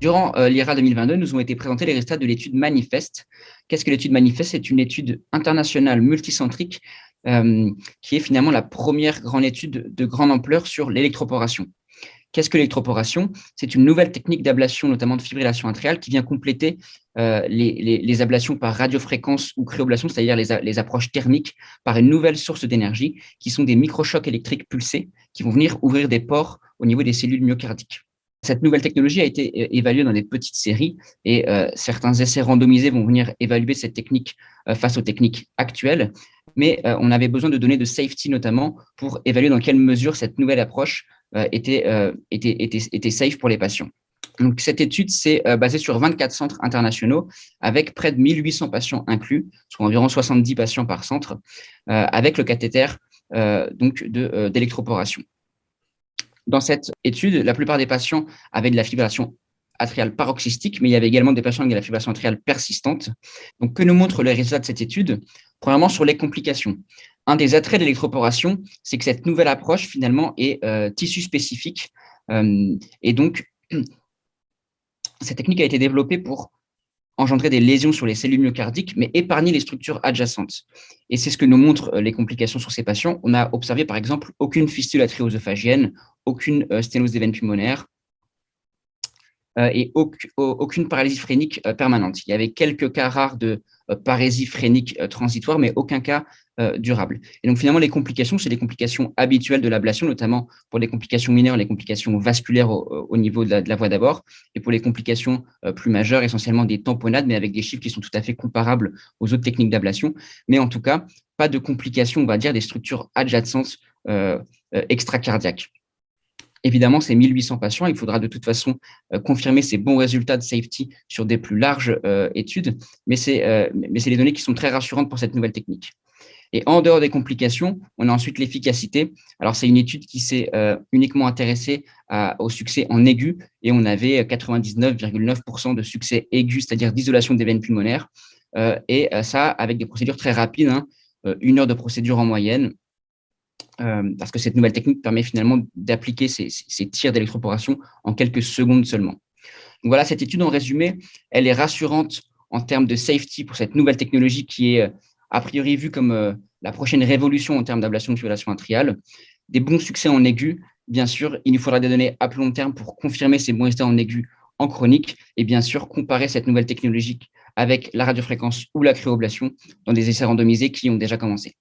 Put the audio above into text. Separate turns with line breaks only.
Durant l'IRA 2022, nous ont été présentés les résultats de l'étude Manifest. Qu'est-ce que l'étude Manifest? C'est une étude internationale multicentrique qui est finalement la première grande étude de grande ampleur sur l'électroporation. Qu'est-ce que l'électroporation? C'est une nouvelle technique d'ablation, notamment de fibrillation atriale, qui vient compléter les ablations par radiofréquence ou cryoablation, c'est-à-dire les approches thermiques, par une nouvelle source d'énergie, qui sont des microchocs électriques pulsés, qui vont venir ouvrir des pores au niveau des cellules myocardiques. Cette nouvelle technologie a été évaluée dans des petites séries et certains essais randomisés vont venir évaluer cette technique face aux techniques actuelles, mais on avait besoin de données de safety notamment pour évaluer dans quelle mesure cette nouvelle approche était safe pour les patients. Donc, cette étude s'est basée sur 24 centres internationaux avec près de 1800 patients inclus, soit environ 70 patients par centre, avec le cathéter d'électroporation. Dans cette étude, la plupart des patients avaient de la fibrillation atriale paroxystique, mais il y avait également des patients avec de la fibrillation atriale persistante. Donc, que nous montrent les résultats de cette étude? Premièrement, sur les complications. Un des attraits de l'électroporation, c'est que cette nouvelle approche, finalement, est tissu spécifique. Et donc, cette technique a été développée pour engendrer des lésions sur les cellules myocardiques, mais épargner les structures adjacentes. Et c'est ce que nous montrent les complications sur ces patients. On a observé, par exemple, aucune fistule atrioœsophagienne, aucune sténose des veines pulmonaires et aucune paralysie phrénique permanente. Il y avait quelques cas rares de parésie phrénique transitoire, mais aucun cas durable. Et donc, finalement, les complications, c'est les complications habituelles de l'ablation, notamment pour les complications mineures, les complications vasculaires au niveau de la voie d'abord, et pour les complications plus majeures, essentiellement des tamponnades, mais avec des chiffres qui sont tout à fait comparables aux autres techniques d'ablation. Mais en tout cas, pas de complications, on va dire, des structures adjacentes extracardiaques. Évidemment, c'est 1800 patients. Il faudra de toute façon confirmer ces bons résultats de safety sur des plus larges études, mais c'est les données qui sont très rassurantes pour cette nouvelle technique. Et en dehors des complications, on a ensuite l'efficacité. Alors, c'est une étude qui s'est uniquement intéressée au succès en aigu, et on avait 99,9% de succès aigu, c'est-à-dire d'isolation des veines pulmonaires, et ça avec des procédures très rapides, 1 heure de procédure en moyenne, parce que cette nouvelle technique permet finalement d'appliquer ces tirs d'électroporation en quelques secondes seulement. Donc voilà, cette étude en résumé, elle est rassurante en termes de safety pour cette nouvelle technologie qui est a priori vue comme la prochaine révolution en termes d'ablation de fibrillation atriale. Des bons succès en aigu, bien sûr, il nous faudra des données à plus long terme pour confirmer ces bons résultats en aigu en chronique et bien sûr comparer cette nouvelle technologie avec la radiofréquence ou la cryoablation dans des essais randomisés qui ont déjà commencé.